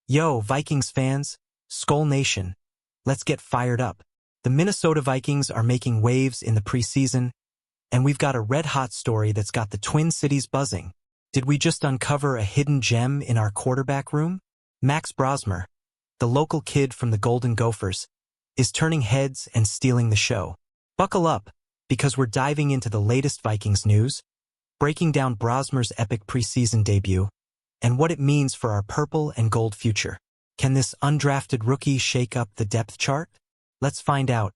Yo, Vikings fans, Skull Nation, let's get fired up. The Minnesota Vikings are making waves in the preseason, and we've got a red-hot story that's got the Twin Cities buzzing. Did we just uncover a hidden gem in our quarterback room? Max Brosmer, the local kid from the Golden Gophers, is turning heads and stealing the show. Buckle up, because we're diving into the latest Vikings news, breaking down Brosmer's epic preseason debut, and what it means for our purple and gold future. Can this undrafted rookie shake up the depth chart? Let's find out.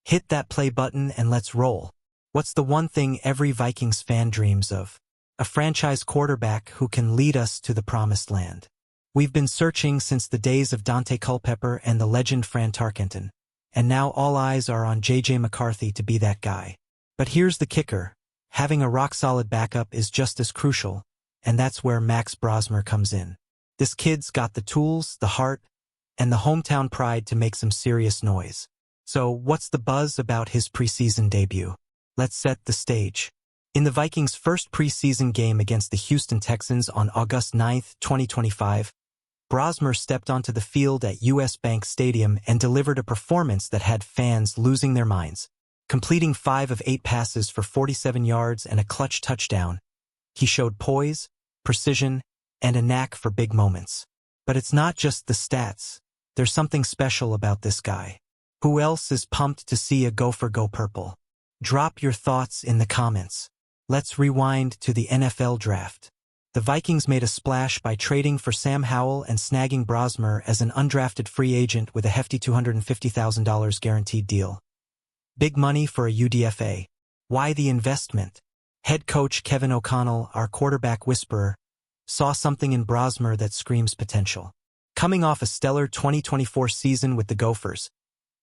Hit that play button and let's roll. What's the one thing every Vikings fan dreams of? A franchise quarterback who can lead us to the promised land. We've been searching since the days of Dante Culpepper and the legend Fran Tarkenton, and now all eyes are on J.J. McCarthy to be that guy. But here's the kicker. Having a rock-solid backup is just as crucial, and that's where Max Brosmer comes in. This kid's got the tools, the heart, and the hometown pride to make some serious noise. So what's the buzz about his preseason debut? Let's set the stage. In the Vikings' first preseason game against the Houston Texans on August 9, 2025, Brosmer stepped onto the field at US Bank Stadium and delivered a performance that had fans losing their minds. Completing 5 of 8 passes for 47 yards and a clutch touchdown, he showed poise, precision, and a knack for big moments. But it's not just the stats. There's something special about this guy. Who else is pumped to see a Gopher go purple? Drop your thoughts in the comments. Let's rewind to the NFL draft. The Vikings made a splash by trading for Sam Howell and snagging Brosmer as an undrafted free agent with a hefty $250,000 guaranteed deal. Big money for a UDFA. Why the investment? Head coach Kevin O'Connell, our quarterback whisperer, saw something in Brosmer that screams potential. Coming off a stellar 2024 season with the Gophers,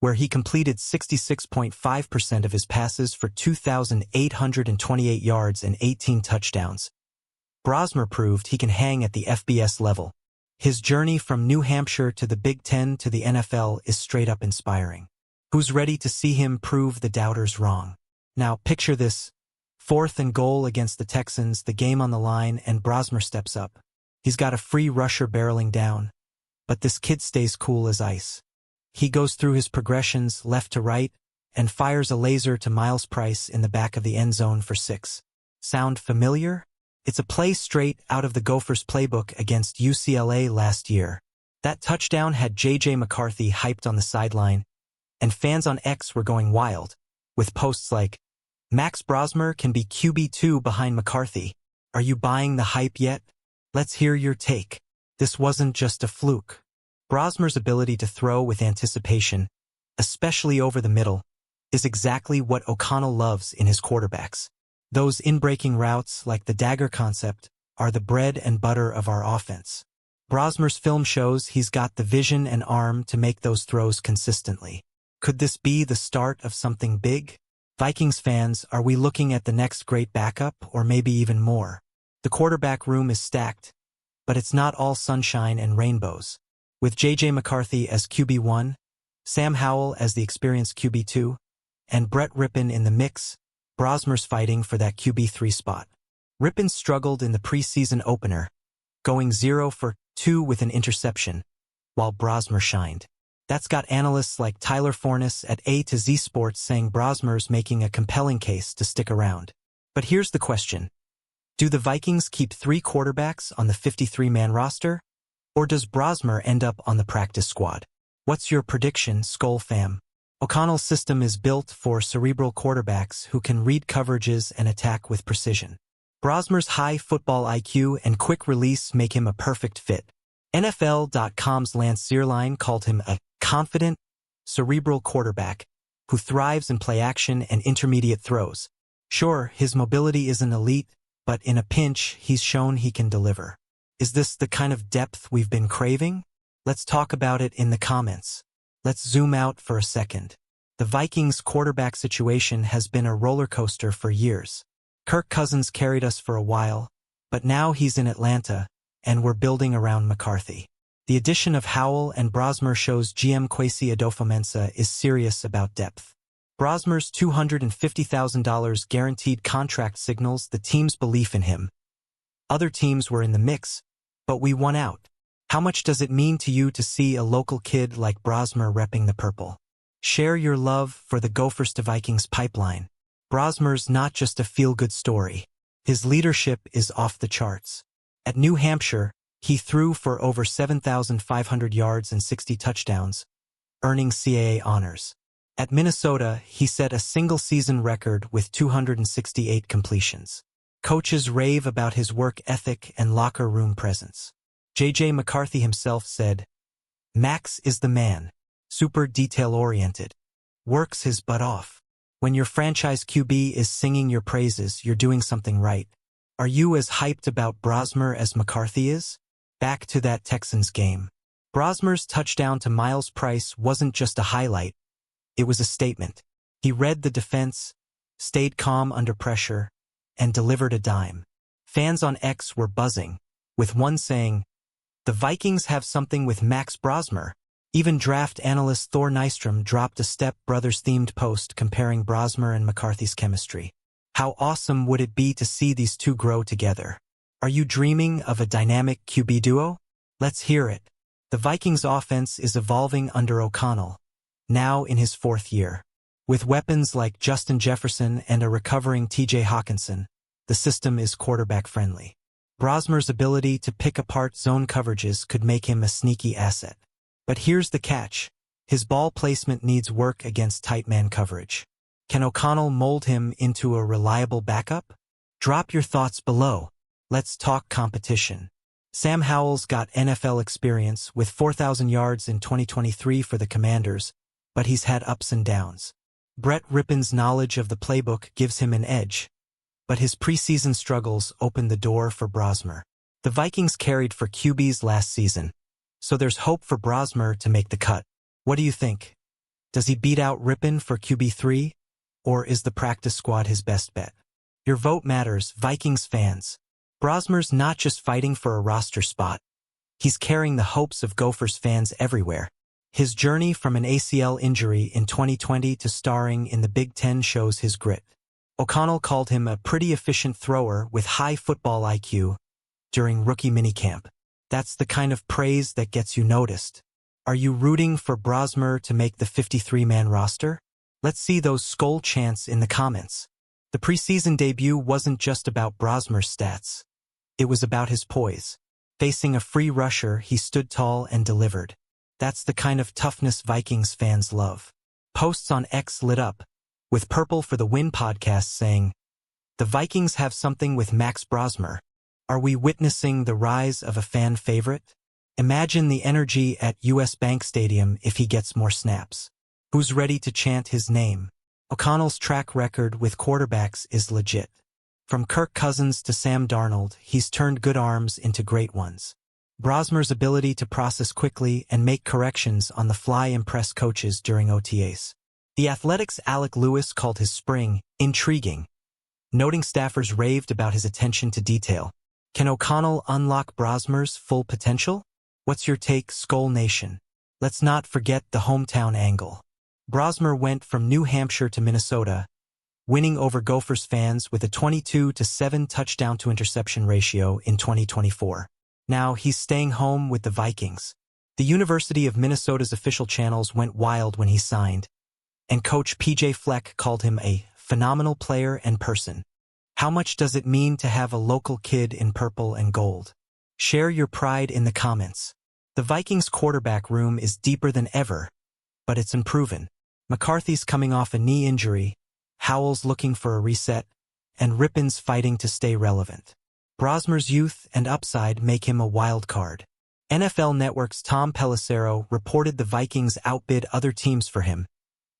where he completed 66.5% of his passes for 2,828 yards and 18 touchdowns, Brosmer proved he can hang at the FBS level. His journey from New Hampshire to the Big Ten to the NFL is straight up inspiring. Who's ready to see him prove the doubters wrong? Now picture this. 4th and goal against the Texans, the game on the line, and Brosmer steps up. He's got a free rusher barreling down, but this kid stays cool as ice. He goes through his progressions left to right and fires a laser to Miles Price in the back of the end zone for 6. Sound familiar? It's a play straight out of the Gophers playbook against UCLA last year. That touchdown had J.J. McCarthy hyped on the sideline, and fans on X were going wild, with posts like, Max Brosmer can be QB2 behind McCarthy. Are you buying the hype yet? Let's hear your take. This wasn't just a fluke. Brosmer's ability to throw with anticipation, especially over the middle, is exactly what O'Connell loves in his quarterbacks. Those in-breaking routes, like the dagger concept, are the bread and butter of our offense. Brosmer's film shows he's got the vision and arm to make those throws consistently. Could this be the start of something big? Vikings fans, are we looking at the next great backup, or maybe even more? The quarterback room is stacked, but it's not all sunshine and rainbows. With J.J. McCarthy as QB1, Sam Howell as the experienced QB2, and Brett Rypien in the mix, Brosmer's fighting for that QB3 spot. Rypien struggled in the preseason opener, going 0 for 2 with an interception, while Brosmer shined. That's got analysts like Tyler Forness at A to Z Sports saying Brosmer's making a compelling case to stick around. But here's the question. Do the Vikings keep 3 quarterbacks on the 53-man roster? Or does Brosmer end up on the practice squad? What's your prediction, Skull fam? O'Connell's system is built for cerebral quarterbacks who can read coverages and attack with precision. Brosmer's high football IQ and quick release make him a perfect fit. NFL.com's Lance Zierlein called him a confident, cerebral quarterback who thrives in play action and intermediate throws. Sure, his mobility isn't elite, but in a pinch, he's shown he can deliver. Is this the kind of depth we've been craving? Let's talk about it in the comments. Let's zoom out for a second. The Vikings' quarterback situation has been a roller coaster for years. Kirk Cousins carried us for a while, but now he's in Atlanta, and we're building around McCarthy. The addition of Howell and Brosmer shows GM Kwesi Adofo-Mensah is serious about depth. Brosmer's $250,000 guaranteed contract signals the team's belief in him. Other teams were in the mix, but we won out. How much does it mean to you to see a local kid like Brosmer repping the purple? Share your love for the Gophers to Vikings pipeline. Brosmer's not just a feel-good story. His leadership is off the charts. At New Hampshire, he threw for over 7,500 yards and 60 touchdowns, earning CAA honors. At Minnesota, he set a single-season record with 268 completions. Coaches rave about his work ethic and locker room presence. J.J. McCarthy himself said, "Max is the man, super detail-oriented, works his butt off. When your franchise QB is singing your praises, you're doing something right." Are you as hyped about Brosmer as McCarthy is? Back to that Texans game. Brosmer's touchdown to Miles Price wasn't just a highlight, it was a statement. He read the defense, stayed calm under pressure, and delivered a dime. Fans on X were buzzing, with one saying, "The Vikings have something with Max Brosmer." Even draft analyst Thor Nystrom dropped a Step Brothers-themed post comparing Brosmer and McCarthy's chemistry. How awesome would it be to see these two grow together? Are you dreaming of a dynamic QB duo? Let's hear it. The Vikings' offense is evolving under O'Connell, now in his 4th year. With weapons like Justin Jefferson and a recovering TJ Hawkinson, the system is quarterback-friendly. Brosmer's ability to pick apart zone coverages could make him a sneaky asset. But here's the catch. His ball placement needs work against tight man coverage. Can O'Connell mold him into a reliable backup? Drop your thoughts below. Let's talk competition. Sam Howell's got NFL experience with 4,000 yards in 2023 for the Commanders, but he's had ups and downs. Brett Rippon's knowledge of the playbook gives him an edge, but his preseason struggles opened the door for Brosmer. The Vikings carried for QBs last season, so there's hope for Brosmer to make the cut. What do you think? Does he beat out Rippon for QB3, or is the practice squad his best bet? Your vote matters, Vikings fans. Brosmer's not just fighting for a roster spot. He's carrying the hopes of Gophers fans everywhere. His journey from an ACL injury in 2020 to starring in the Big Ten shows his grit. O'Connell called him a pretty efficient thrower with high football IQ during rookie minicamp. That's the kind of praise that gets you noticed. Are you rooting for Brosmer to make the 53-man roster? Let's see those Skol chants in the comments. The preseason debut wasn't just about Brosmer's stats. It was about his poise. Facing a free rusher, he stood tall and delivered. That's the kind of toughness Vikings fans love. Posts on X lit up, with Purple for the Win podcast saying, "The Vikings have something with Max Brosmer. Are we witnessing the rise of a fan favorite? Imagine the energy at US Bank Stadium if he gets more snaps. Who's ready to chant his name?" O'Connell's track record with quarterbacks is legit. From Kirk Cousins to Sam Darnold, he's turned good arms into great ones. Brosmer's ability to process quickly and make corrections on the fly impressed coaches during OTAs. The Athletic's Alec Lewis called his spring intriguing, noting staffers raved about his attention to detail. Can O'Connell unlock Brosmer's full potential? What's your take, Skol Nation? Let's not forget the hometown angle. Brosmer went from New Hampshire to Minnesota, winning over Gophers fans with a 22-7 touchdown-to-interception ratio in 2024. Now he's staying home with the Vikings. The University of Minnesota's official channels went wild when he signed, and coach PJ Fleck called him a phenomenal player and person. How much does it mean to have a local kid in purple and gold? Share your pride in the comments. The Vikings quarterback room is deeper than ever, but it's unproven. McCarthy's coming off a knee injury, Howell's looking for a reset, and Rippon's fighting to stay relevant. Brosmer's youth and upside make him a wild card. NFL Network's Tom Pelissero reported the Vikings outbid other teams for him,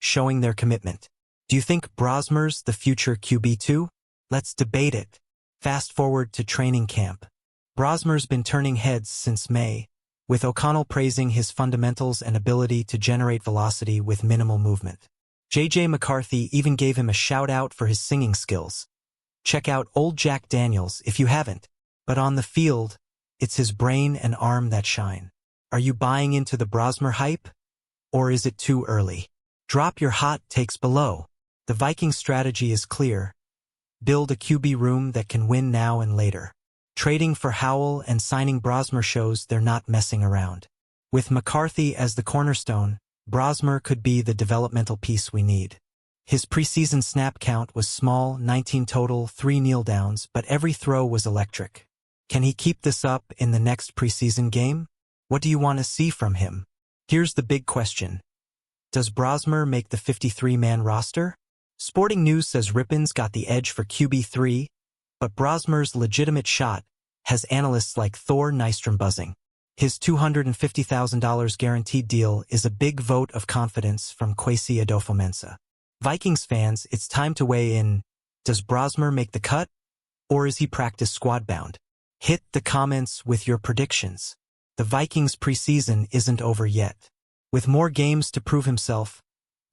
showing their commitment. Do you think Brosmer's the future QB2? Let's debate it. Fast forward to training camp. Brosmer's been turning heads since May, with O'Connell praising his fundamentals and ability to generate velocity with minimal movement. J.J. McCarthy even gave him a shout-out for his singing skills. Check out Old Jack Daniels if you haven't. But on the field, it's his brain and arm that shine. Are you buying into the Brosmer hype? Or is it too early? Drop your hot takes below. The Vikings strategy is clear. Build a QB room that can win now and later. Trading for Howell and signing Brosmer shows they're not messing around. With McCarthy as the cornerstone, Brosmer could be the developmental piece we need. His preseason snap count was small, 19 total, 3 kneel-downs, but every throw was electric. Can he keep this up in the next preseason game? What do you want to see from him? Here's the big question. Does Brosmer make the 53-man roster? Sporting News says Rippon's got the edge for QB3, but Brosmer's legitimate shot has analysts like Thor Nystrom buzzing. His $250,000 guaranteed deal is a big vote of confidence from Kwesi Adofo-Mensah. Vikings fans, it's time to weigh in. Does Brosmer make the cut, or is he practice squad-bound? Hit the comments with your predictions. The Vikings preseason isn't over yet. With more games to prove himself,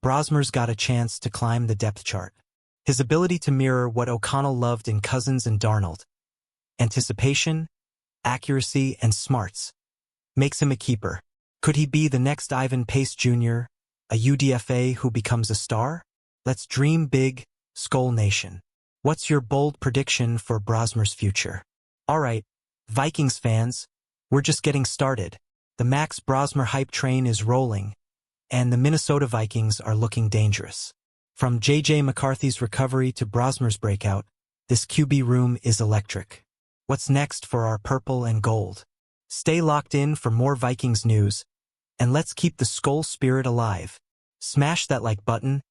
Brosmer's got a chance to climb the depth chart. His ability to mirror what O'Connell loved in Cousins and Darnold, anticipation, accuracy, and smarts, makes him a keeper. Could he be the next Ivan Pace Jr., a UDFA who becomes a star? Let's dream big, Skol Nation. What's your bold prediction for Brosmer's future? Alright, Vikings fans, we're just getting started. The Max Brosmer hype train is rolling, and the Minnesota Vikings are looking dangerous. From J.J. McCarthy's recovery to Brosmer's breakout, this QB room is electric. What's next for our purple and gold? Stay locked in for more Vikings news, and let's keep the Skol spirit alive. Smash that like button,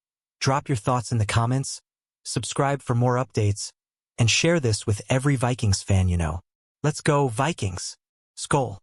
drop your thoughts in the comments, subscribe for more updates, and share this with every Vikings fan you know. Let's go, Vikings! Skol!